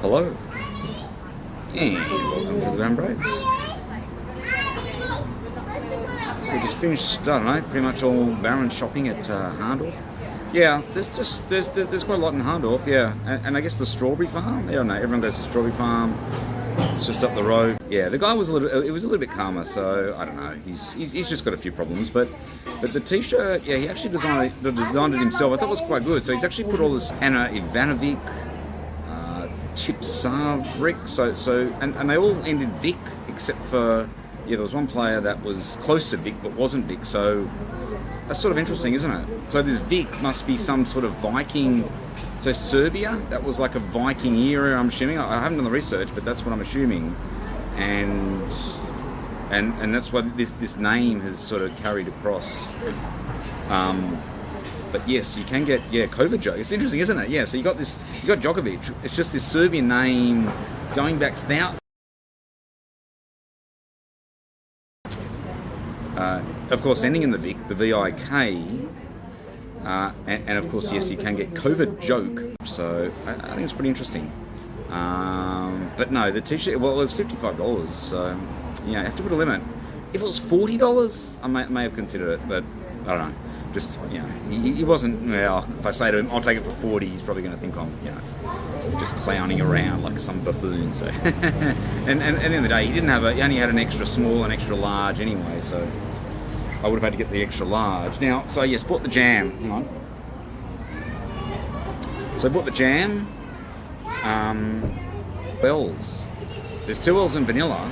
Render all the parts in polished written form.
Hello, and welcome to the Van Breaks. So just finished, I don't know, pretty much all Baron shopping at Harndorf. Yeah, there's quite a lot in Harndorf, yeah, and I guess the strawberry farm. Yeah, no, everyone goes to the strawberry farm. It's just up the road. Yeah, the guy was a little bit calmer, so I don't know. He's just got a few problems, but the t-shirt, yeah, he actually designed it himself. I thought it was quite good. So he's actually put all this Anna Ivanovic, Chip Savrik, and they all ended Vic except for, yeah, there was one player that was close to Vic but wasn't Vic. So that's sort of interesting, isn't it? So this Vic must be some sort of Viking. So Serbia, that was like a Viking era, I'm assuming. I haven't done the research, but that's what I'm assuming. And that's what this name has sort of carried across. But yes, you can get, yeah, Kovacic. It's interesting, isn't it? Yeah, so you got Djokovic. It's just this Serbian name going back now. Of course, ending in the Vic, the VIK. And of course, yes, you can get Kovacic. So I think it's pretty interesting. But no, the t-shirt, well, it was $55. So, yeah, you have to put a limit. If it was $40, I may have considered it, but I don't know. Just, you know, he wasn't, well, if I say to him, I'll take it for 40, he's probably going to think I'm, you know, just clowning around like some buffoon. So, and at the end of the day, he only had an extra small and extra large anyway, so I would have had to get the extra large. Now, so yes, bought the jam, hang on. So I bought the jam, Wells. There's 2 L's in vanilla,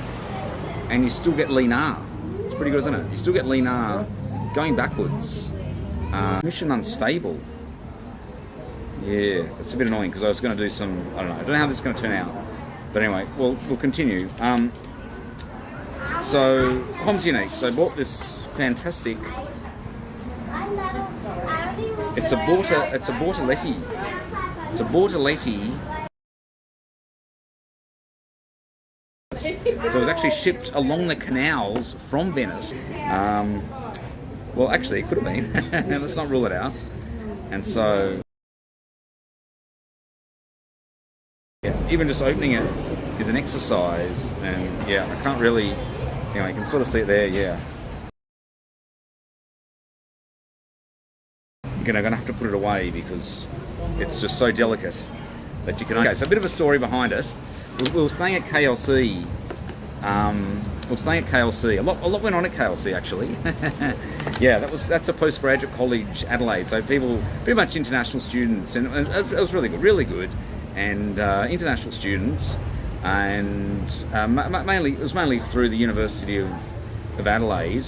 and you still get Linar. It's pretty good, isn't it? You still get Linar going backwards. Mission unstable. Yeah, that's a bit annoying because I was going to do some, I don't know how this is going to turn out. But anyway, we'll continue. So, Hom's Unique. So I bought this fantastic, it's a Bortoletti. It's a Bortoletti. So it was actually shipped along the canals from Venice. Well, actually, it could have been. Let's not rule it out. And so, yeah, even just opening it is an exercise. And yeah, I can't really, you know, you can sort of see it there. Yeah, you're gonna have to put it away because it's just so delicate that you can. Okay, so a bit of a story behind it. We were staying at KLC. A lot went on at KLC actually. Yeah, that's a postgraduate college, Adelaide. So people, pretty much international students, and it was really good, and international students, and it was mainly through the University of Adelaide,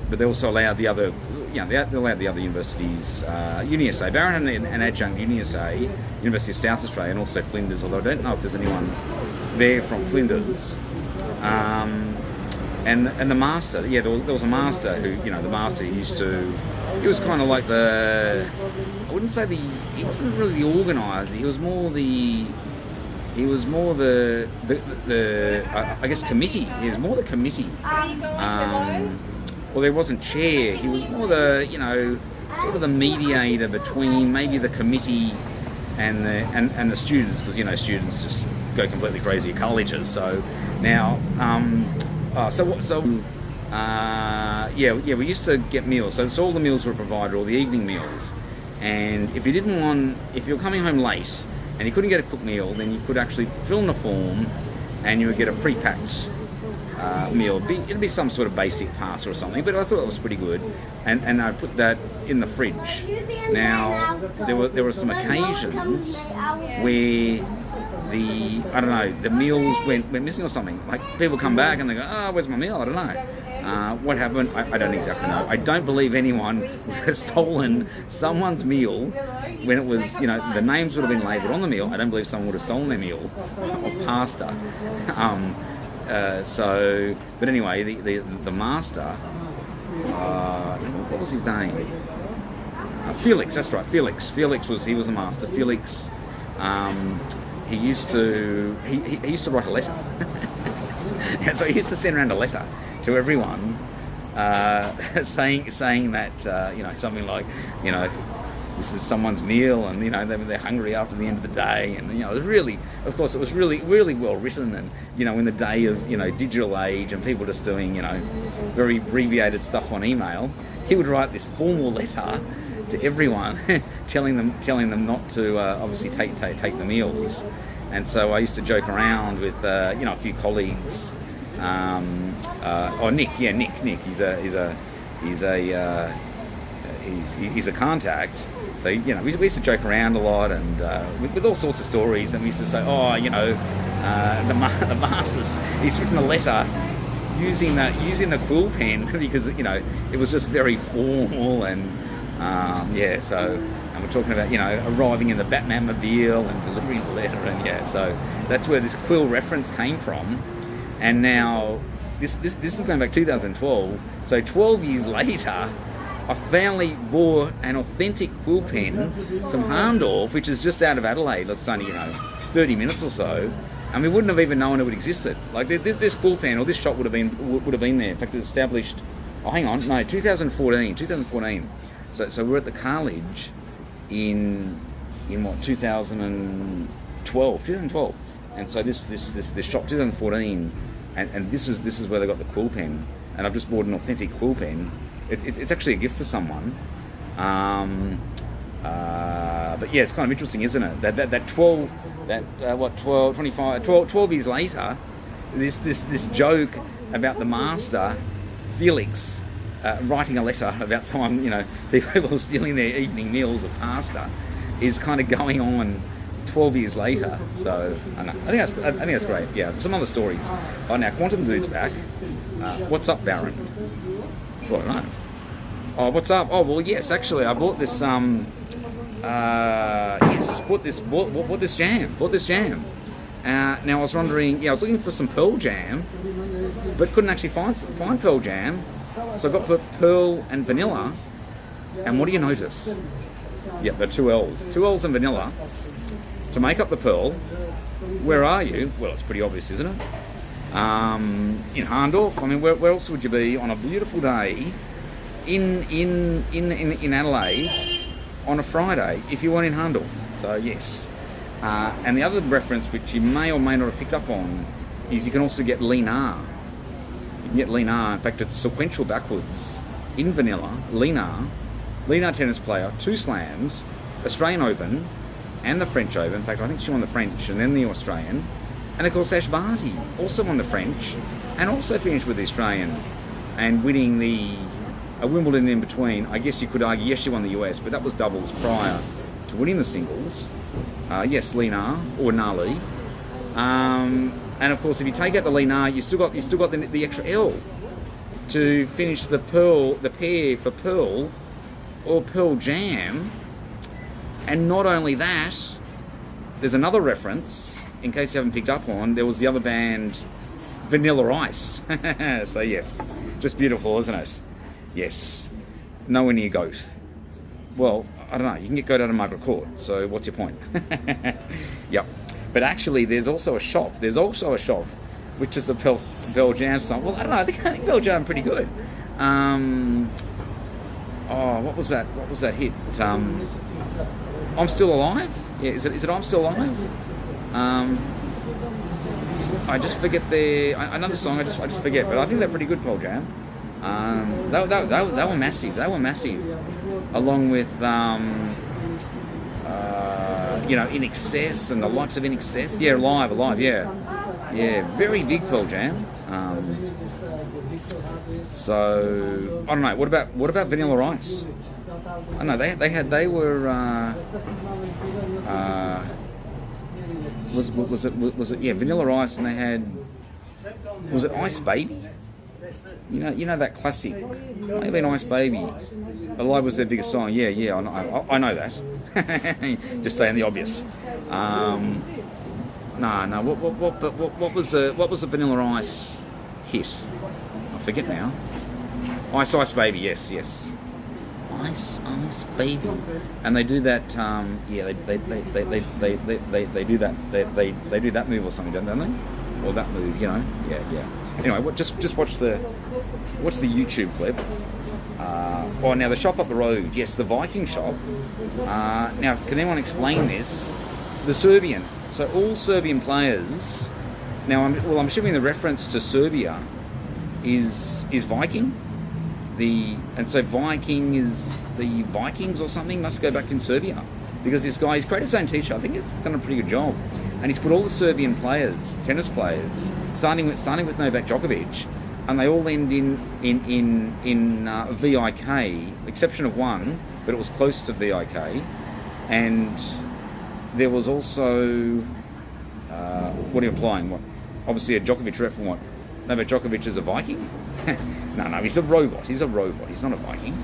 but they also allowed the other, they allowed the other universities, UniSA. Baron had an adjunct UniSA, University of South Australia, and also Flinders. Although I don't know if there's anyone there from Flinders. And the master, yeah, there was a master who, you know, the master used to, he was kind of like I wouldn't say he wasn't really the organizer, he was more the I guess committee, he was more the committee. Well, there wasn't chair, he was more the, you know, sort of the mediator between maybe the committee and the students, because, you know, students just go completely crazy at colleges. So now, we used to get meals. So all the meals were provided, all the evening meals. And if you were coming home late and you couldn't get a cooked meal, then you could actually fill in a form and you would get a pre-packed meal. It'd be some sort of basic pasta or something, but I thought it was pretty good. And I put that in the fridge. Now, there were some occasions where the meals went missing or something. Like people come back and they go, oh, where's my meal? I don't know. What happened? I don't exactly know. I don't believe anyone has stolen someone's meal when it was, you know, the names would have been labelled on the meal. I don't believe someone would have stolen their meal of pasta. But anyway, the master, what was his name? Felix, that's right, Felix. He was the master. Felix, he used to write a letter. And so he used to send around a letter to everyone, saying that, you know, something like, you know, this is someone's meal, and they're hungry after the end of the day, and it was really, of course, it was really well written, and in the day of digital age and people just doing very abbreviated stuff on email, he would write this formal letter to everyone, telling them not to obviously take the meals. And so I used to joke around with a few colleagues. Nick. He's a contact. So we used to joke around a lot, and with all sorts of stories. And we used to say, the master's, he's written a letter using the quill pen because it was just very formal, and and we're talking about arriving in the Batman-mobile and delivering the letter, and so that's where this quill reference came from. And now this is going back 2012. So 12 years later, I finally bought an authentic quill pen from Harndorf, which is just out of Adelaide. It's only 30 minutes or so, and we wouldn't have even known it would existed. Like this quill pen or this shop would have been there. In fact, it was established. 2014. So we're at the Carlage in what 2012, and so this shop 2014, and this is where they got the quill pen, and I've just bought an authentic quill pen. It's actually a gift for someone, but it's kind of interesting, isn't it? That 12 years later, this joke about the master Felix writing a letter about someone, people stealing their evening meals of pasta, is kind of going on 12 years later. So I think that's great. Yeah, some other stories. Oh, now Quantum Dude's back. What's up, Baron? Well, I don't know. Oh, what's up? Oh, well, yes, actually, I bought this. Bought this jam. Now I was wondering. I was looking for some Pearl Jam, but couldn't actually find Pearl Jam. So I got Pearl and Vanilla, and what do you notice? Yep, the two L's and Vanilla to make up the Pearl. Where are you? Well, it's pretty obvious, isn't it? In Harndorf. I mean, where else would you be on a beautiful day in Adelaide on a Friday if you weren't in Harndorf? So yes. And the other reference, which you may or may not have picked up on, is you can also get Linar. You can get Linar. In fact, it's sequential backwards in Vanilla. Linar tennis player, 2 slams, Australian Open and the French Open. In fact, I think she won the French and then the Australian. And of course, Ash Barty also won the French and also finished with the Australian and winning the Wimbledon in between. I guess you could argue, yes, she won the US, but that was doubles prior to winning the singles. Yes, Linar or Nali. And of course, if you take out the Linar, you still got the extra L to finish the pair for Pearl or Pearl Jam. And not only that, there's another reference. In case you haven't picked up on, there was the other band, Vanilla Ice. So yes, just beautiful, isn't it? Yes. Nowhere near Goat. Well, I don't know. You can get Goat out of Margaret Court. So what's your point? Yep. But actually, there's also a shop, which is the Pearl Jam song. Well, I don't know. I think Pearl Jam pretty good. What was that? What was that hit? I'm Still Alive. Yeah. Is it I'm Still Alive? I just forget another song. I just forget, but I think they're pretty good, Pearl Jam. They were massive. They were massive, along with In Excess and the likes of In Excess. Yeah, Alive. Yeah, very big Pearl Jam. So I don't know. What about Vanilla Ice? I don't know. They were. Was it Vanilla Ice, and they had, was it Ice Baby? You know that classic, might have been Ice Baby. Alive was their biggest song. Yeah, I know that. Just saying the obvious. No. What was the Vanilla Ice hit? I forget now. Ice Baby. Yes. Ice Baby, and they do that. They do that. They do that move or something, don't they? Or that move, Yeah. Anyway, just watch the YouTube clip. Now the shop up the road, yes, the Viking shop. Now, can anyone explain this? The Serbian. So all Serbian players. Now, I'm assuming the reference to Serbia is Viking. And so Viking is the Vikings or something. Must go back in Serbia because this guy, he's created his own T-shirt. I think he's done a pretty good job, and he's put all the Serbian players, tennis players, starting with Novak Djokovic. And they all end in VIK, exception of one, but it was close to VIK. And there was also, what are you applying? What? Obviously a Djokovic ref from what? Novak Djokovic is a Viking? No, he's a robot. He's not a Viking.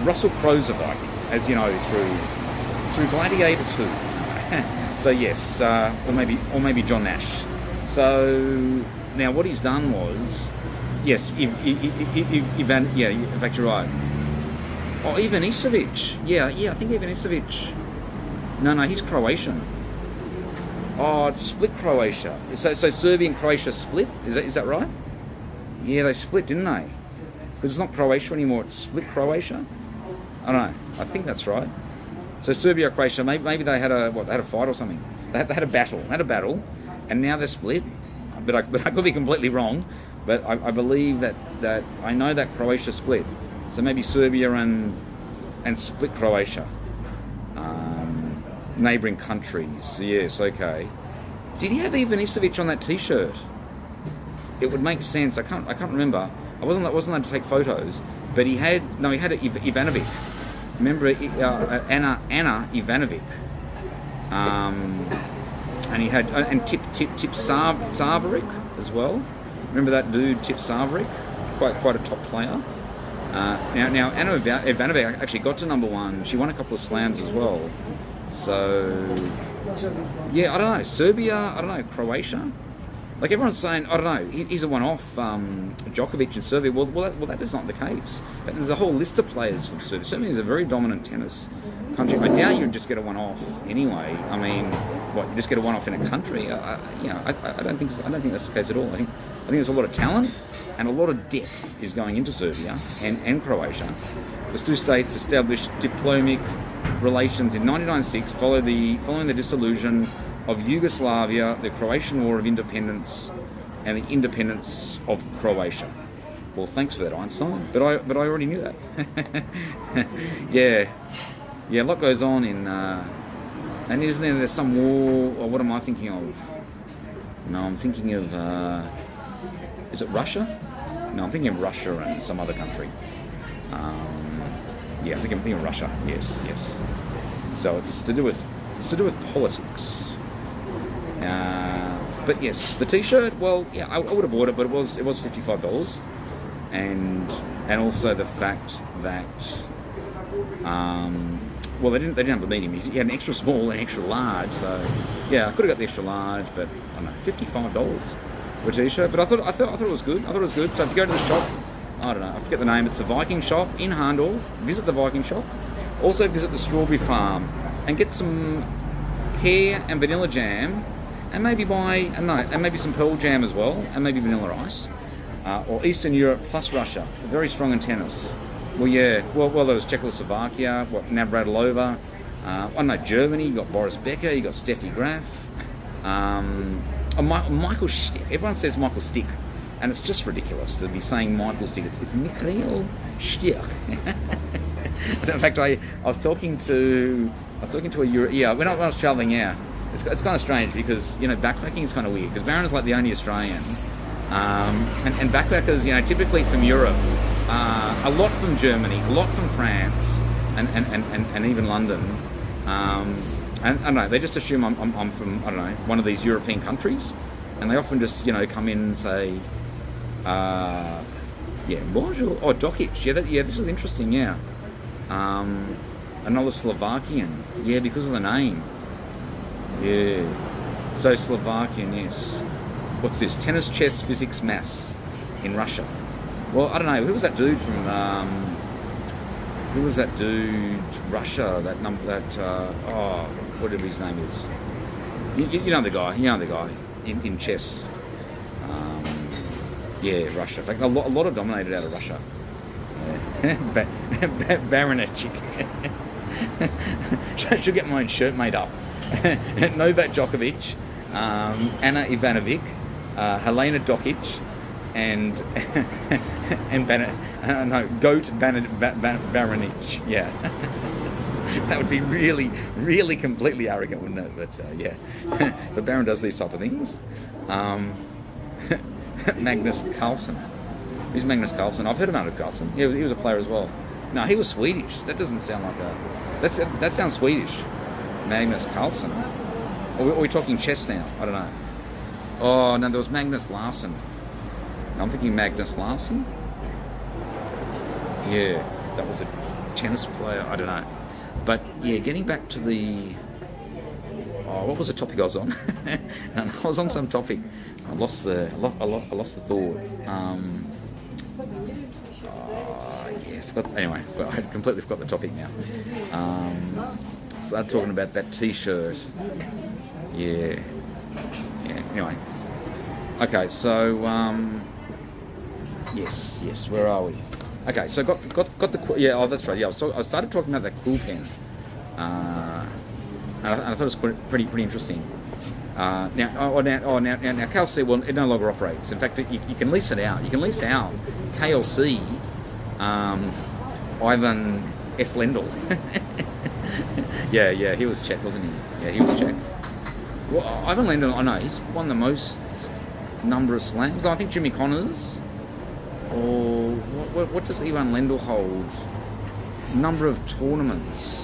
Russell Crowe's a Viking, as you know, through Gladiator 2. So yes, or maybe John Nash. So now what he's done was, yes, Ivan. Yeah, in fact you're right. Oh, Ivan Isavic. Yeah. I think Ivan Isavic. No, he's Croatian. Oh, it's split Croatia. So Serbia and Croatia split. Is that right? Yeah, they split, didn't they? Because it's not Croatia anymore. It's split Croatia. I don't know. I think that's right. So Serbia, Croatia. Maybe they had a fight or something. They had a battle. And now they're split, but I could be completely wrong. But I believe that I know that Croatia split, so maybe Serbia and split Croatia, neighbouring countries. Yes, okay. Did he have Ivan Isavic on that T-shirt? It would make sense. I can't remember. I wasn't allowed to take photos, but he had Ivanovic. Remember Anna Ivanovic. And he had Tip Savaric as well. Remember that dude, Tip Savaric, quite a top player. Now Anna Ivanovic actually got to number one. She won a couple of slams as well. So yeah, I don't know. Serbia, I don't know. Croatia. Like everyone's saying, I don't know. He's a one-off. Djokovic in Serbia. Well, that is not the case. There's a whole list of players from Serbia. Serbia is a very dominant tennis country. I doubt you'd just get a one-off anyway. I mean, what, you just get a one-off in a country? I don't think that's the case at all. I think there's a lot of talent and a lot of depth is going into Serbia and Croatia. The two states established diplomatic relations in 1996 following the dissolution of Yugoslavia, the Croatian War of Independence, and the independence of Croatia. Well, thanks for that, Einstein. But I already knew that. Yeah, a lot goes on in. And isn't there's some war? Or what am I thinking of? No, I'm thinking of. Is it Russia? No, I'm thinking of Russia and some other country. Yeah, I'm thinking of Russia. Yes. So it's to do with politics. But yes, the T-shirt. Well, yeah, I would have bought it, but it was $55, and also the fact that well, they didn't have the medium. You had an extra small and extra large. So yeah, I could have got the extra large, but I don't know, $55 for a T-shirt. But I thought it was good. So if you go to the shop, I don't know, I forget the name. It's the Viking shop in Harndorf. Visit the Viking shop. Also visit the Strawberry Farm and get some pear and vanilla jam. And maybe maybe some pearl jam as well, and maybe vanilla ice, or Eastern Europe plus Russia. Very strong in tennis. Well, yeah. Well, there was Czechoslovakia, Navratilova. I don't know, Germany. You got Boris Becker. You got Steffi Graf. Michael Stick. Everyone says Michael Stick, and it's just ridiculous to be saying Michael Stick. It's Mikhail Stick. In fact, I was talking to when I was travelling. Yeah. It's kind of strange because, backpacking is kind of weird because Baron's like the only Australian. And backpackers, typically from Europe, a lot from Germany, a lot from France, and even London. And I don't know, they just assume I'm from, I don't know, one of these European countries. And they often just, come in and say, bonjour. Oh, Dokic. Yeah, this is interesting, yeah. Another Slovakian. Yeah, because of the name. Yeah. So Slovakian, yes. What's this? Tennis, chess, physics, maths in Russia. Well, I don't know. Who was that dude from? Russia. Whatever his name is. You know the guy. You know the guy in chess. Yeah, Russia. In fact, a lot are dominated out of Russia. Yeah. Baranechik. Should get my own shirt made up. Novak Djokovic, Anna Ivanovic, Helena Dokic, and Goat Baranic. Yeah. That would be really, really completely arrogant, wouldn't it? But yeah. But Baron does these type of things. Magnus Carlsen. Who's Magnus Carlsen? I've heard of Magnus Carlsen. Yeah, he was a player as well. No, he was Swedish. That doesn't sound like a... That sounds Swedish. Magnus Carlsen. Are we talking chess now? I don't know. Oh, no, there was Magnus Larsson. I'm thinking Magnus Larsson. Yeah, that was a tennis player. I don't know. But, yeah, getting back to the... Oh, what was the topic I was on? I was on some topic. I lost the thought. Yeah, forgot. Anyway, I completely forgot the topic now. Started talking about that T-shirt. Yeah. Anyway. Okay, so yes. Where are we? Okay, so got the yeah. Oh, that's right. Yeah, I started talking about that cool pen. And I thought it was pretty interesting. Now KLC, well, it no longer operates. In fact, you can lease it out. You can lease out KLC, Ivan F. Lendl. yeah, he was Czech, wasn't he? Yeah, he was Czech. Well, Ivan Lendl, I know, he's won the most number of slams. I think Jimmy Connors, or what does Ivan Lendl hold? Number of tournaments.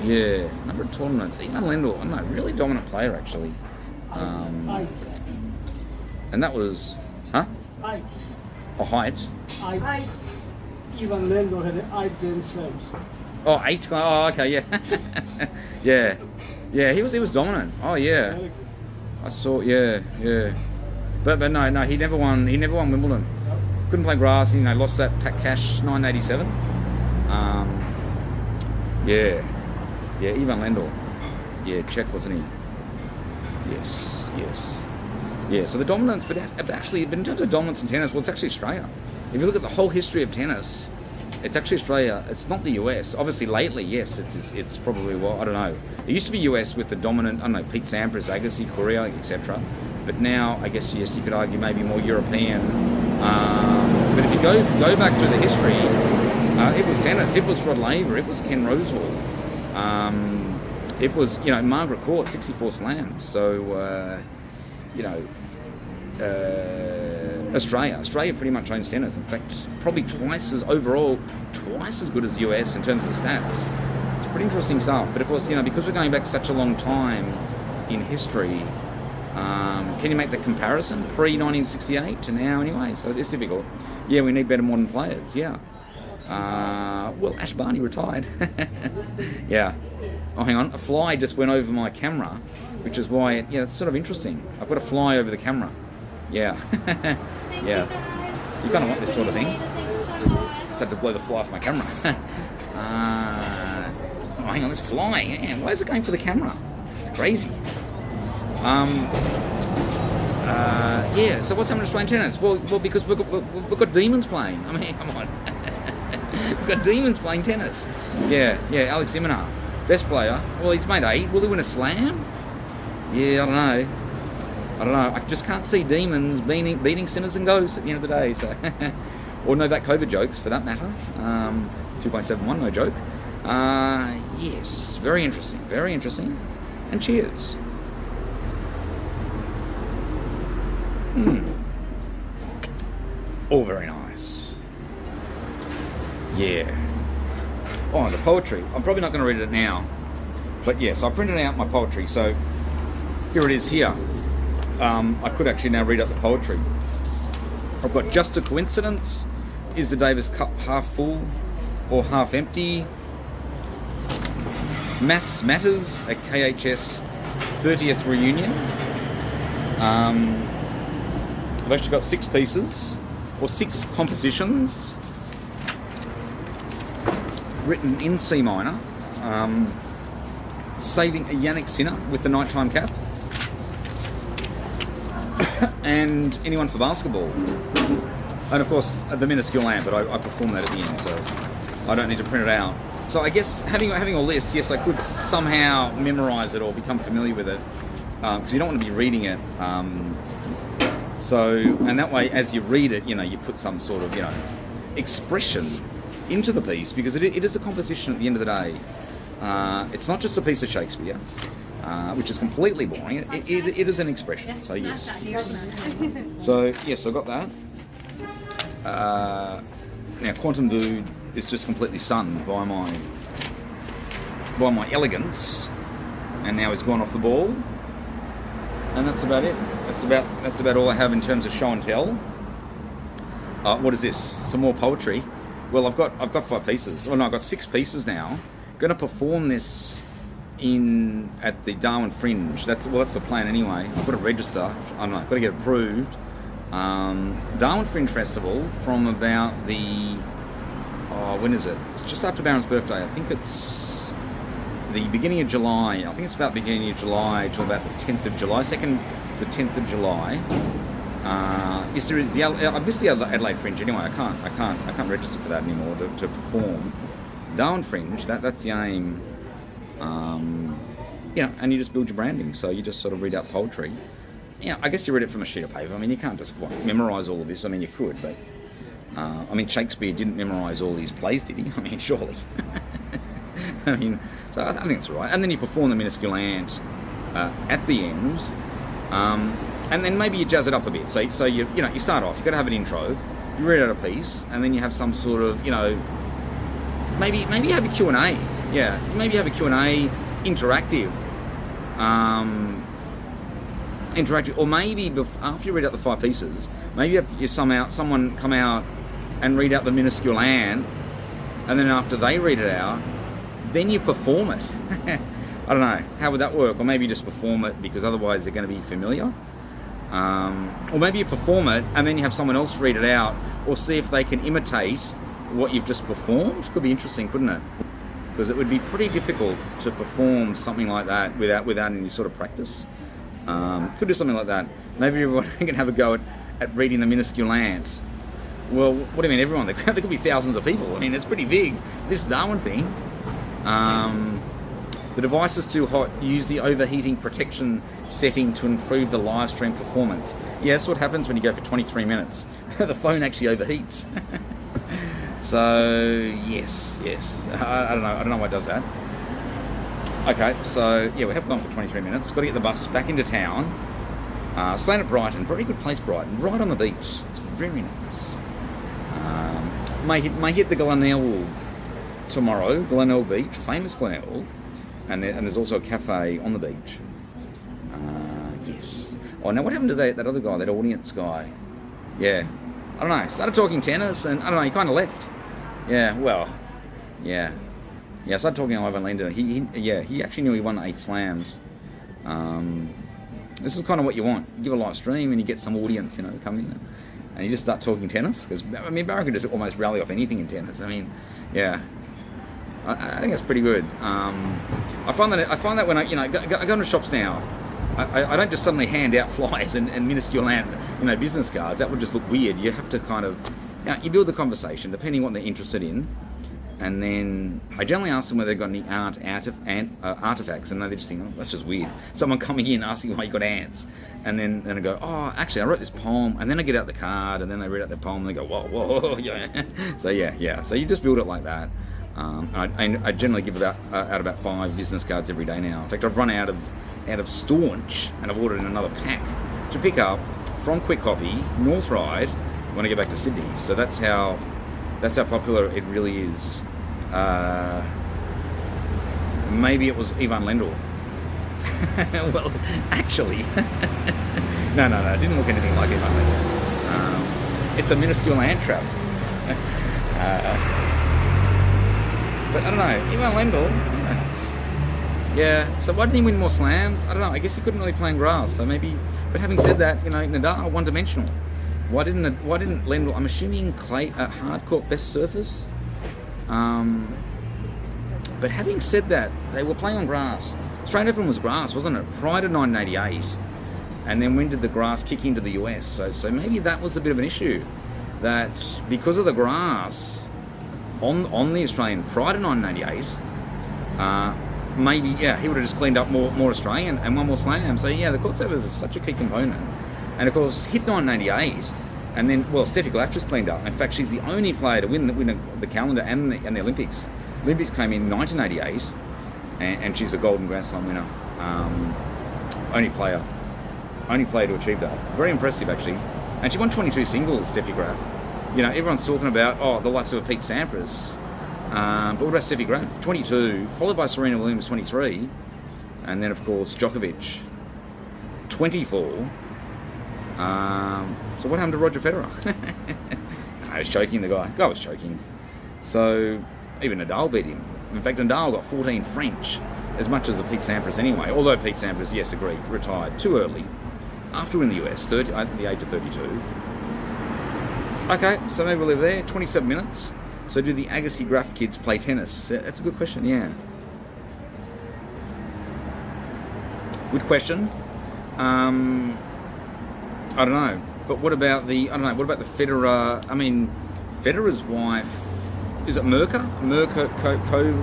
Yeah, number of tournaments. Ivan Lendl, I don't know, really dominant player actually. And that was, huh? Height. Oh, height. Height. Ivan Lendl had 8 Grand Slams. Oh, 8. Oh, okay, yeah. yeah, he was dominant. Oh, yeah. I saw, yeah. But no, he never won Wimbledon. Couldn't play grass. Lost that Pat Cash 987. Yeah, Ivan Lendl. Yeah, Czech, wasn't he? Yes. Yeah, so the dominance, but actually, in terms of dominance in tennis, well, it's actually Australia. If you look at the whole history of tennis, it's actually Australia. It's not the US. Obviously, lately, yes, it's probably, well, I don't know. It used to be US with the dominant, I don't know, Pete Sampras, Agassi, Courier, etc. But now, I guess, yes, you could argue maybe more European. But if you go back through the history, it was tennis. It was Rod Laver. It was Ken Rosewall. It was, Margaret Court, 64 slams. So, Australia pretty much owns tennis. In fact, probably twice as good as the US in terms of the stats. It's pretty interesting stuff. But of course, because we're going back such a long time in history, can you make the comparison pre-1968 to now anyway? So it's difficult. Yeah, we need better modern players, yeah. Well, Ash Barney retired. Yeah. Oh, hang on. A fly just went over my camera, which is why, it's sort of interesting. I've got a fly over the camera. Yeah. Yeah. You kind of want this sort of thing. Just have to blow the fly off my camera. Oh, hang on. This fly. Yeah. Why is it going for the camera? It's crazy. Yeah. So what's happening to Australian tennis? Well, because we've got demons playing. I mean, come on. We've got demons playing tennis. Yeah, Alex Zimmerman, best player. Well, he's made 8. Will he win a slam? Yeah, I don't know. I just can't see demons beating sinners and ghosts at the end of the day. So, or Novak Djokovic for that matter. 2.71, no joke. Yes, very interesting. And cheers. All very nice. Yeah. Oh, the poetry. I'm probably not going to read it now. But yes, I printed out my poetry. So here it is here. I could actually now read out the poetry. I've got just a coincidence. Is the Davis Cup half full or half empty? Mass matters. A KHS 30th reunion. I've actually got 6 pieces or 6 compositions written in C minor. Saving a Yannick Sinner with the nighttime cap. and anyone for basketball. And of course, the minuscule ant, but I perform that at the end, so I don't need to print it out. So I guess having all this, yes, I could somehow memorize it or become familiar with it, because you don't want to be reading it. And that way, as you read it, you put some sort of, expression into the piece, because it is a composition at the end of the day. It's not just a piece of Shakespeare, which is completely boring. It is an expression. So yes. So yes, I got that. Now Quantum Dude is just completely stunned by my elegance, and now he's gone off the ball, and that's about it. That's about all I have in terms of show and tell. What is this? Some more poetry. Well, I've got 5 pieces. Oh no, I've got 6 pieces now. Going to perform this at the Darwin Fringe. That's the plan anyway. I've got to register. I don't know. I've got to get approved. Darwin Fringe Festival from about when is it? It's just after Barron's birthday. I think it's the beginning of July. I think it's about the beginning of July till about the 10th of July. Second to the 10th of July. Yes, there is I missed the Adelaide Fringe anyway. I can't register for that anymore to perform. Darwin Fringe. That's the aim. And you just build your branding. So you just sort of read out poetry. I guess you read it from a sheet of paper. I mean, you can't just memorise all of this. I mean, you could, but Shakespeare didn't memorise all these plays, did he? I mean, surely. So I think it's all right. And then you perform the minuscule ant at the end, and then maybe you jazz it up a bit. So you start off. You've got to have an intro. You read out a piece, and then you have some sort of maybe you have a Q&A. Yeah, maybe you have a Q&A interactive. Or maybe after you read out the 5 pieces, maybe you someone come out and read out the minuscule ant, and then after they read it out, then you perform it. I don't know, how would that work? Or maybe you just perform it because otherwise they're going to be familiar. Or maybe you perform it and then you have someone else read it out, or see if they can imitate what you've just performed. Could be interesting, couldn't it? Because it would be pretty difficult to perform something like that without any sort of practice. Could do something like that. Maybe everyone can have a go at reading the minuscule ant. Well, what do you mean everyone? There could be thousands of people. I mean, it's pretty big. This Darwin thing. The device is too hot. Use the overheating protection setting to improve the live stream performance. Yeah, that's what happens when you go for 23 minutes. The phone actually overheats. So, yes. I don't know why it does that. Okay, so yeah, we have gone for 23 minutes. Got to get the bus back into town. Staying at Brighton, very good place, Brighton, right on the beach. It's very nice. May hit the Glenelg tomorrow, Glenelg Beach, famous Glenelg, and there's also a cafe on the beach. Yes. Oh, now what happened to that other guy, that audience guy? Yeah, I don't know. Started talking tennis, and I don't know. He kind of left. Yeah. Well. Yeah. Yeah, I started talking to Ivan Lendl. He actually knew he won 8 slams. This is kind of what you want. You give a live stream and you get some audience, come in, and you just start talking tennis. Because Barron can just almost rally off anything in tennis. I mean, yeah, I think that's pretty good. I find that when I go into shops now, I don't just suddenly hand out flyers and minuscule business cards. That would just look weird. You have to kind of you build the conversation depending on what they're interested in. And then I generally ask them whether they've got any artifacts, and they just think, oh, that's just weird. Someone coming in asking why you got ants, and then I go, oh, actually, I wrote this poem, and then I get out the card, and then they read out their poem, and they go, whoa, yeah. So yeah. So you just build it like that. I generally give out about 5 business cards every day now. In fact, I've run out of Staunch, and I've ordered another pack to pick up from Quick Copy, North Ryde, when I get back to Sydney. So that's how popular it really is. Maybe it was Ivan Lendl. Well, actually, no, it didn't look anything like Ivan Lendl. It's a minuscule ant trap. But I don't know, Ivan Lendl. Yeah. So why didn't he win more slams? I don't know. I guess he couldn't really play in grass. So maybe. But having said that, Nadal one-dimensional. Why didn't Lendl? I'm assuming clay, hard court, best surface. But having said that, they were playing on grass. Australian Open was grass, wasn't it? Prior to 1988, And then when did the grass kick into the US? So maybe that was a bit of an issue, that because of the grass on the Australian prior to 1988, maybe, yeah, he would have just cleaned up more Australian and one more slam. So yeah, the court service is such a key component. And of course, hit 1988, and then, well, Steffi Graf just cleaned up. In fact, she's the only player to win the calendar and the Olympics. Olympics came in 1988, and she's a golden Grand Slam winner. Only player to achieve that. Very impressive, actually. And she won 22 singles, Steffi Graf. You know, everyone's talking about, the likes of Pete Sampras. But what about Steffi Graf? 22, followed by Serena Williams, 23. And then, of course, Djokovic, 24. So what happened to Roger Federer? I was choking, the guy was choking. So even Nadal beat him. In fact, Nadal got 14 French, as much as the Pete Sampras anyway. Although Pete Sampras, yes, agreed, retired too early after winning the US, at the age of 32. Okay, so maybe we'll live there. 27 minutes. So do the Agassi Graf kids play tennis? That's a good question, yeah. Good question. I don't know. But what about the Federer? I mean, Federer's wife, is it Merker?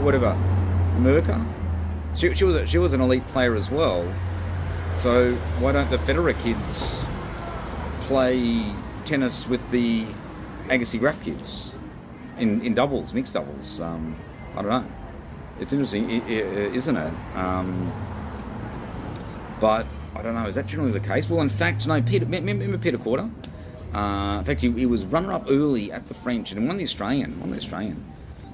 Whatever. Merker? She was an elite player as well. So why don't the Federer kids play tennis with the Agassi Graf kids in doubles, mixed doubles? I don't know. It's interesting, isn't it? But I don't know, is that generally the case? Well, in fact, no, remember Peter Korda? In fact, he was runner-up early at the French and won the Australian.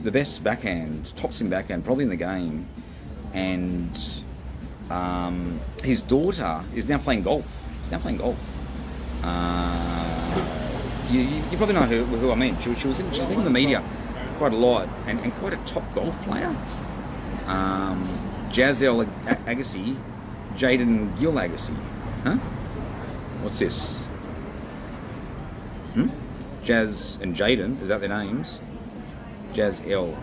The best backhand, top spin backhand, probably in the game. And his daughter is now playing golf. You probably know who I mean. She's been in the media quite a lot and quite a top golf player. Giselle Agassi, Jaden Gill Agassi. Huh? What's this? Jazz and Jaden, is that their names? Jazz L.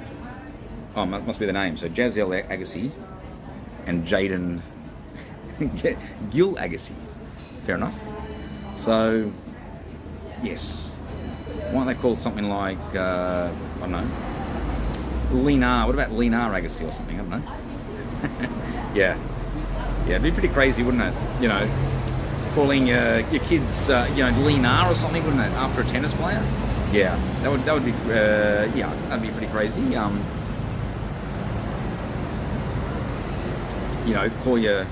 Oh, must be the name. So Jazz L Agassi and Jaden Gill Agassi. Fair enough. So, yes. Why don't they call something like, I don't know, Linar? What about Linar Agassi or something? I don't know. Yeah, it'd be pretty crazy, wouldn't it? You know, calling your kids, Linar or something, wouldn't it? After a tennis player. Yeah, that would be, that'd be pretty crazy. Call your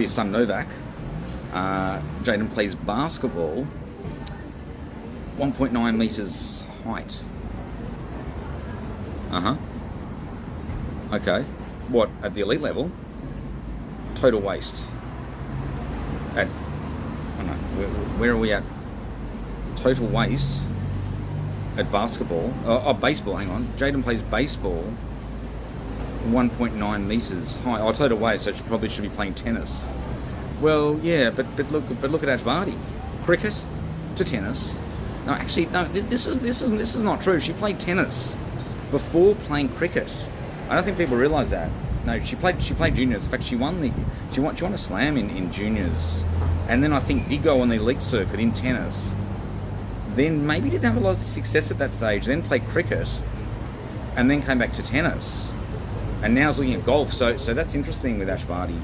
son Novak. Jaden plays basketball, 1.9 meters height. Okay. What, at the elite level? Total waist. I don't know, where are we at? Total waist at basketball. Baseball, hang on. Jaden plays baseball, 1.9 meters high. Total waist, so she probably should be playing tennis. Well, yeah, but look at Ash Barty. Cricket to tennis. No, actually, no. This is not true. She played tennis before playing cricket. I don't think people realise that. No, she played juniors. In fact, she won a slam in juniors, and then I think did go on the elite circuit in tennis. Then maybe didn't have a lot of success at that stage. Then played cricket, and then came back to tennis, and now is looking at golf. So that's interesting with Ash Barty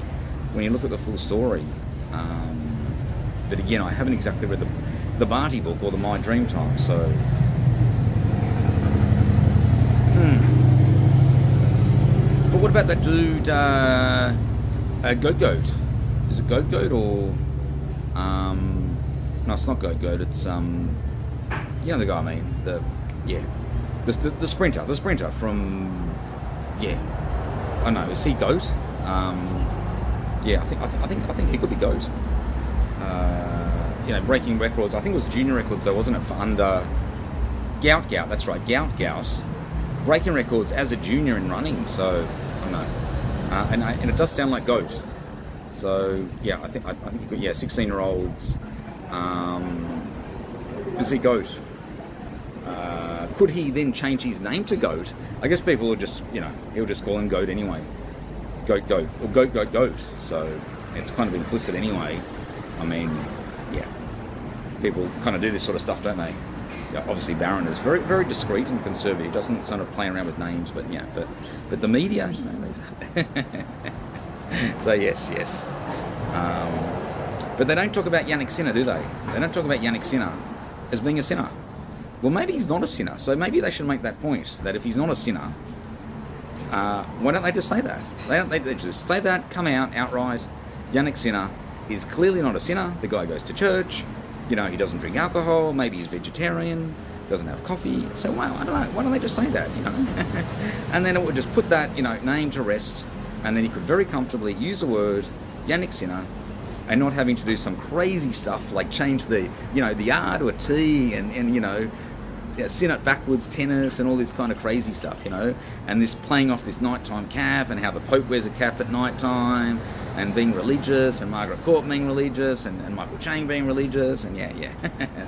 when you look at the full story. But again, I haven't exactly read the Barty book or the My Dream Time. So. But what about that dude, Goat? Is it Goat or, no, it's not Goat, it's, the guy I mean, the sprinter from, I don't know, is he Goat? I think he could be Goat. Breaking records, I think it was junior records though, wasn't it, for under, Gout, that's right, Gout. Breaking records as a junior in running, so I don't know, and it does sound like Goat. So yeah, I think you could, 16-year-olds. Is he Goat? Could he then change his name to Goat? I guess people will just, he'll just call him Goat anyway. Goat or Goat. So It's kind of implicit anyway. I mean, yeah, people kind of do this sort of stuff, don't they? Yeah, obviously, Barron is very, very discreet and conservative. Doesn't sort of play around with names, but yeah, but the media, you know, so yes. But they don't talk about Jannik Sinner, do they? They don't talk about Jannik Sinner as being a sinner. Well, maybe he's not a sinner, so maybe they should make that point, that if he's not a sinner, why don't they just say that? They just say that, come out outright. Jannik Sinner is clearly not a sinner. The guy goes to church. You know, he doesn't drink alcohol. Maybe he's vegetarian. Doesn't have coffee. So wow, I don't know. Why don't they just say that? You know, and then it would just put that, you know, name to rest, and then he could very comfortably use the word Jannik Sinner, and not having to do some crazy stuff like change the, you know, the R to a T, and you know, sin it backwards tennis and all this kind of crazy stuff, you know, and this playing off this nighttime cap and how the Pope wears a cap at nighttime, and being religious, and Margaret Court being religious, and Michael Chang being religious, and yeah.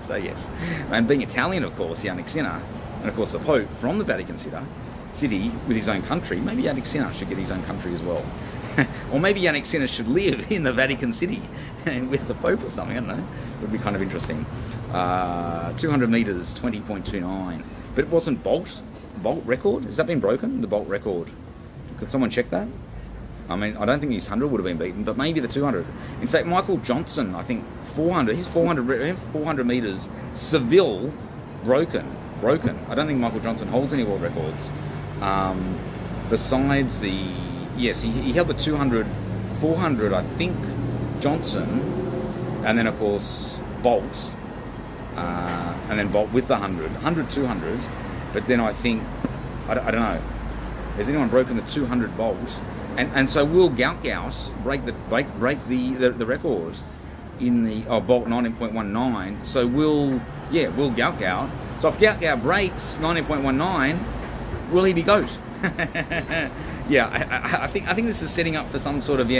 So yes, and being Italian, of course, Jannik Sinner, and of course the Pope from the Vatican City with his own country. Maybe Jannik Sinner should get his own country as well. Or maybe Jannik Sinner should live in the Vatican City with the Pope or something, I don't know. It would be kind of interesting. 200 metres, 20.29. But it wasn't Bolt record? Has that been broken, the Bolt record? Could someone check that? I mean, I don't think his 100 would have been beaten, but maybe the 200. In fact, Michael Johnson, I think 400, his 400 metres, Seville, broken. I don't think Michael Johnson holds any world records. Besides the... Yes, he held the 200, 400, I think, Johnson, and then, of course, Bolt, and then Bolt with the 100, 200, but then I think, I don't know, has anyone broken the 200 Bolt? And so will Gout break the record in the Bolt 19.19, so will Gout, so if Gout breaks 19.19, will he be GOAT? Yeah, I think this is setting up for some sort of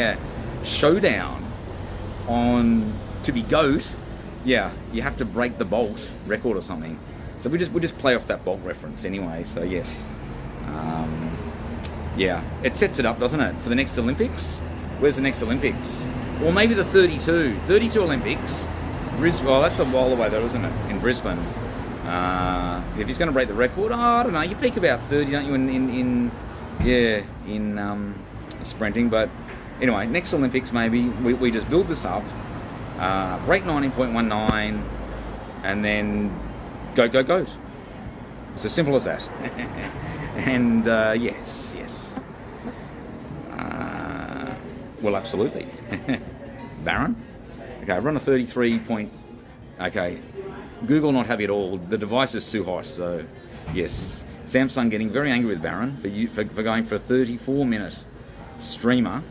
showdown on to be GOAT. Yeah, you have to break the Bolt record or something. So we just play off that Bolt reference anyway. So yes, yeah, it sets it up, doesn't it, for the next Olympics? Where's the next Olympics? Or maybe the 32 Olympics. Well, that's a while away though, isn't it? In Brisbane. If he's going to break the record, I don't know. You peak about 30, don't you? In sprinting. But anyway, next Olympics maybe we just build this up, break 19.19, and then go. It's as simple as that. And yes. Well, absolutely. Barron. Okay, I've run a 33 point. Okay. Google not happy at all. The device is too hot, so yes. Samsung getting very angry with Barron for going for a 34-minute streamer.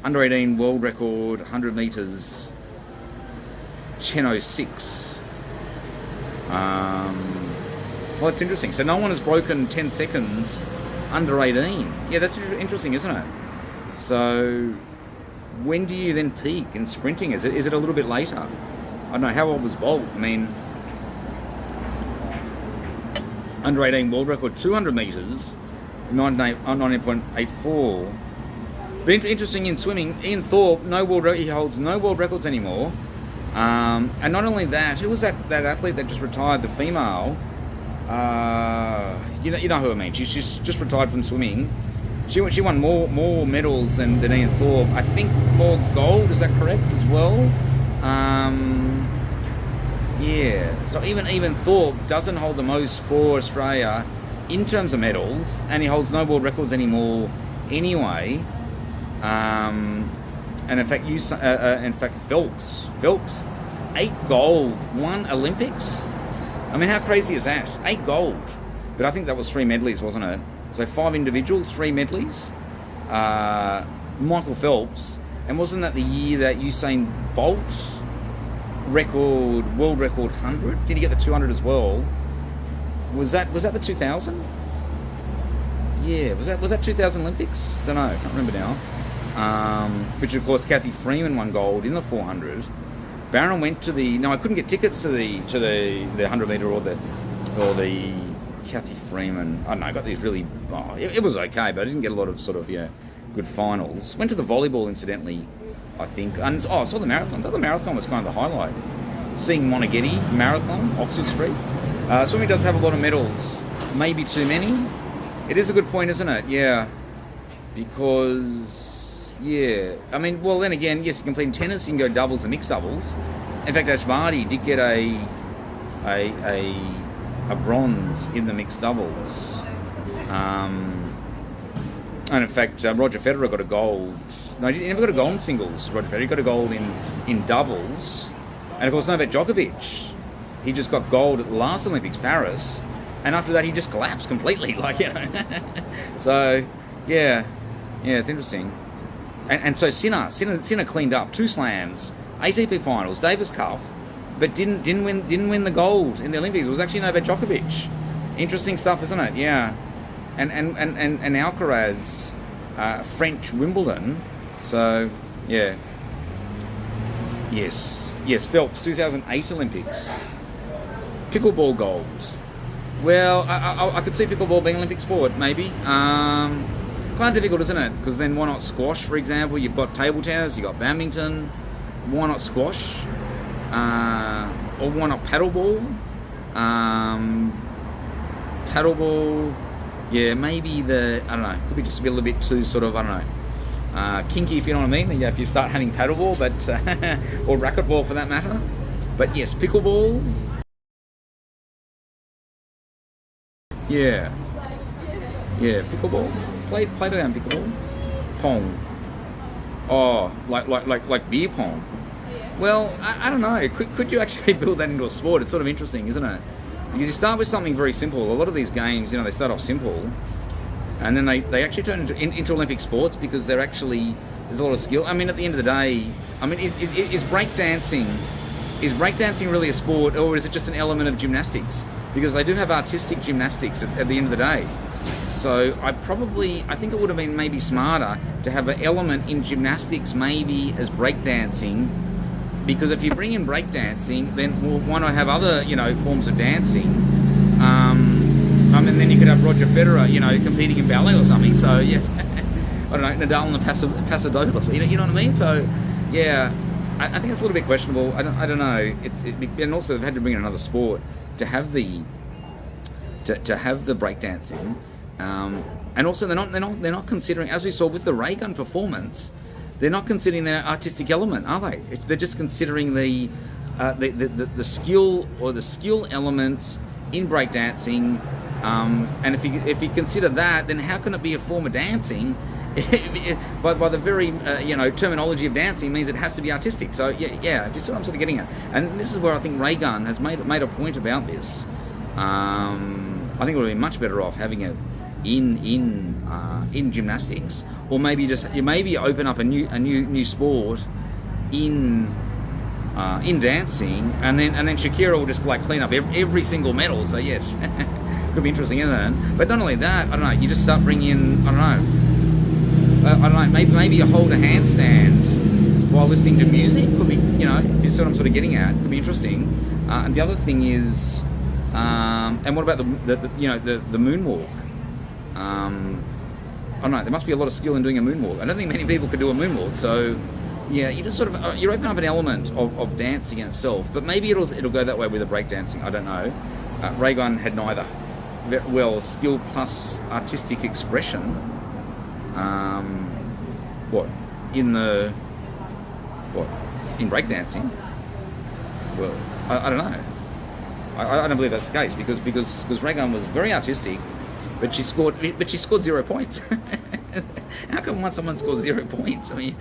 Under 18 world record, 100 metres, 10:06. Well, it's interesting. So no one has broken 10 seconds under 18. Yeah, that's interesting, isn't it? So when do you then peak in sprinting? Is it a little bit later? I don't know, how old was Bolt? I mean, under 18 world record, 200 metres, 19.84. But interesting in swimming, Ian Thorpe, he holds no world records anymore. And not only that, who was that athlete that just retired, the female? You know who I mean. She's just retired from swimming. She won more medals than Ian Thorpe. I think more gold. Is that correct as well? Yeah. So even Thorpe doesn't hold the most for Australia in terms of medals, and he holds no world records anymore anyway. And in fact, Phelps, 8 gold, 1 Olympics. I mean, how crazy is that? 8 gold. But I think that was 3 medleys, wasn't it? So 5 individuals, 3 medleys. Michael Phelps, and wasn't that the year that Usain Bolt world record 100? Did he get the 200 as well? Was that the 2000? Yeah, was that 2000 Olympics? Don't know, can't remember now. Which of course Kathy Freeman won gold in the 400. Barron went to I couldn't get tickets to the 100 metre or the Kathy Freeman. I don't know, I got these really... it was okay, but I didn't get a lot of good finals. Went to the volleyball, incidentally, I think. And I saw the marathon. I thought the marathon was kind of the highlight. Seeing Monaghan Marathon, Oxford Street. Swimming does have a lot of medals. Maybe too many. It is a good point, isn't it? Yeah. Because, yeah. I mean, well, then again, yes, you can play in tennis, you can go doubles and mixed doubles. In fact, Ash Barty did get a bronze in the mixed doubles. And in fact, Roger Federer got a gold. No, he never got a gold in singles, Roger Federer. He got a gold in doubles. And of course, Novak Djokovic, he just got gold at the last Olympics, Paris. And after that, he just collapsed completely. Like, you know. So, yeah. Yeah, it's interesting. And so Sinner cleaned up 2 slams, ATP finals, Davis Cup, but didn't win the gold in the Olympics. It was actually Novak Djokovic. Interesting stuff, isn't it? Yeah. And Alcaraz, French Wimbledon. So yeah. Yes, Phelps, 2008 Olympics. Pickleball gold. Well, I could see pickleball being an Olympic sport, maybe. Kind of difficult, isn't it? Because then why not squash, for example? You've got table tennis, you've got badminton. Why not squash? Or why not paddleball? Paddleball, yeah, maybe I don't know, could be just a little bit too sort of, I don't know, kinky, if you know what I mean, yeah, if you start having paddleball, but, or racquetball for that matter. But yes, pickleball. Yeah, pickleball. Play down pickleball. Pong. Oh, like beer pong. Well, I don't know. Could you actually build that into a sport? It's sort of interesting, isn't it? Because you start with something very simple. A lot of these games, they start off simple, and then they actually turn into Olympic sports because there's a lot of skill. I mean, at the end of the day, I mean, is breakdancing really a sport, or is it just an element of gymnastics? Because they do have artistic gymnastics at the end of the day. So I think it would have been maybe smarter to have an element in gymnastics maybe as breakdancing, because if you bring in breakdancing, then why not have other, forms of dancing? I mean, then you could have Roger Federer, competing in ballet or something. So yes, I don't know, Nadal and the Pasadopoulos, you know what I mean? So yeah, I think it's a little bit questionable. I don't know. And also they've had to bring in another sport to have the breakdancing. And also they're not considering, as we saw with the ray gun performance, they're not considering their artistic element, are they? They're just considering the skill or the skill elements in breakdancing. And if you consider that, then how can it be a form of dancing? by the very terminology of dancing means it has to be artistic. So yeah, if you see what I'm sort of getting at, and this is where I think Ray Gun has made a point about this. I think it would be much better off having it in gymnastics, or maybe you open up a new sport in dancing, and then Shakira will just like clean up every single medal. So yes, could be interesting, isn't it? But not only that, I don't know. You just start bringing in, I don't know. Maybe you hold a handstand while listening to music. Could be, if you see what I'm sort of getting at, could be interesting. And the other thing is, and what about the moonwalk? I don't know. There must be a lot of skill in doing a moonwalk. I don't think many people could do a moonwalk. So, yeah, you just sort of you open up an element of dancing in itself. But maybe it'll go that way with the breakdancing. I don't know. Ray Gun had neither. Well, skill plus artistic expression. In breakdancing? Well, I don't know. I don't believe that's the case because Ray Gun was very artistic, but she scored 0 points. How can someone score 0 points? I mean,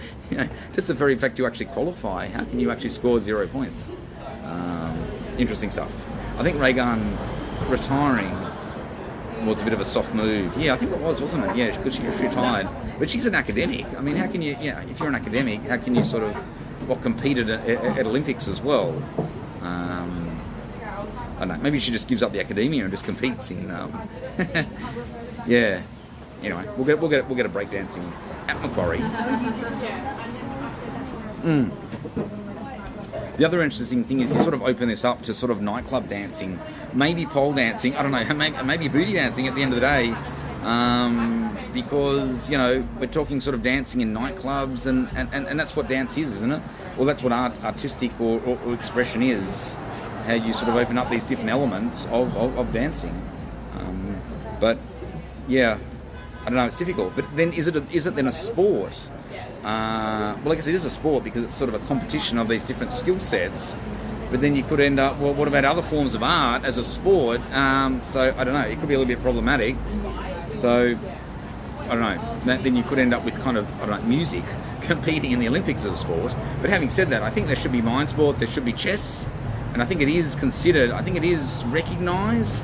just the very fact you actually qualify, how can you actually score 0 points? Interesting stuff. I think Ray Gun retiring was a bit of a soft move. Yeah, I think it was, wasn't it? Yeah, because she retired. But she's an academic. I mean, how can you, if you're an academic, how can you sort of, competed at Olympics as well? I don't know, maybe she just gives up the academia and just competes in, yeah. Anyway, we'll get a breakdancing at Macquarie. The other interesting thing is you sort of open this up to sort of nightclub dancing, maybe pole dancing, I don't know, maybe booty dancing at the end of the day. because we're talking sort of dancing in nightclubs, and that's what dance is, isn't it? Well, that's what artistic or expression is. How you sort of open up these different elements of dancing. But yeah, I don't know. It's difficult. But then, is it then a sport? Well, I guess it is a sport because it's sort of a competition of these different skill sets. But then you could end up, well, what about other forms of art as a sport? So I don't know. It could be a little bit problematic. So I don't know. Then you could end up with kind of, I don't know, music competing in the Olympics as a sport. But having said that, I think there should be mind sports. There should be chess, and I think it is considered. I think it is recognised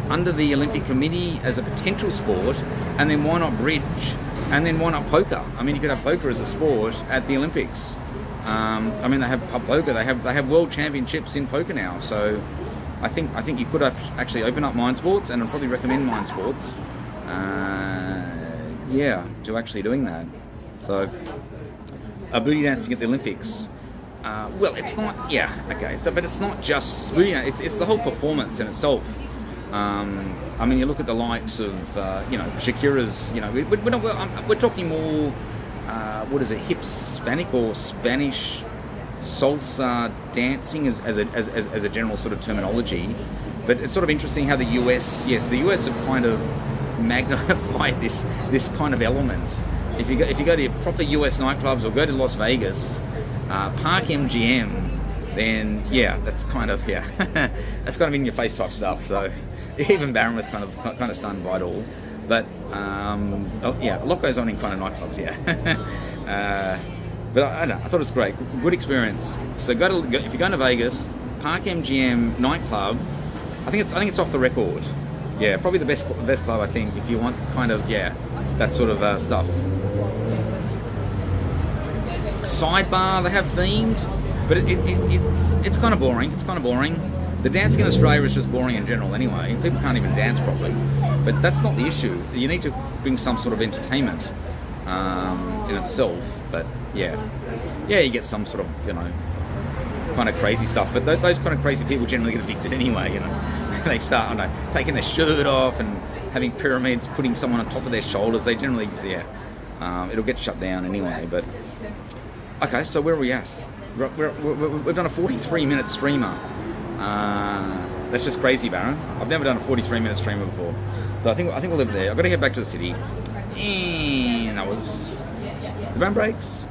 under the Olympic Committee as a potential sport. And then why not bridge? And then why not poker? I mean, you could have poker as a sport at the Olympics. I mean, they have pub poker. They have world championships in poker now. So I think you could actually open up mind sports, and I'd probably recommend mind sports. To actually doing that. So booty dancing at the Olympics. Well, it's not. Yeah, okay. So, but it's not just booty. It's the whole performance in itself. I mean, you look at the likes of Shakira's. We're talking more. What is it? Hispanic or Spanish salsa dancing as a general sort of terminology. But it's sort of interesting how the US have kind of magnified this kind of element. If you go to proper US nightclubs or go to Las Vegas, Park MGM, then that's kind of that's kind of in your face type stuff. So even Barron was kind of stunned by it all. But a lot goes on in kind of nightclubs, but I don't know. I thought it was great, good experience. So if you're going to Vegas, Park MGM nightclub, I think it's off the record. Yeah, probably the best club, I think, if you want kind of that sort of stuff. Sidebar they have themed, but it's kind of boring. It's kind of boring. The dancing in Australia is just boring in general anyway. People can't even dance properly. But that's not the issue. You need to bring some sort of entertainment in itself. But you get some sort of kind of crazy stuff. But those kind of crazy people generally get addicted anyway. They start taking their shirt off and having pyramids, putting someone on top of their shoulders. They generally it'll get shut down anyway. But okay, so where are we at? We've done a 43-minute streamer. That's just crazy, Baron. I've never done a 43-minute streamer before, so I think we'll live there. I've got to head back to the city, and that was the Baron Breaks.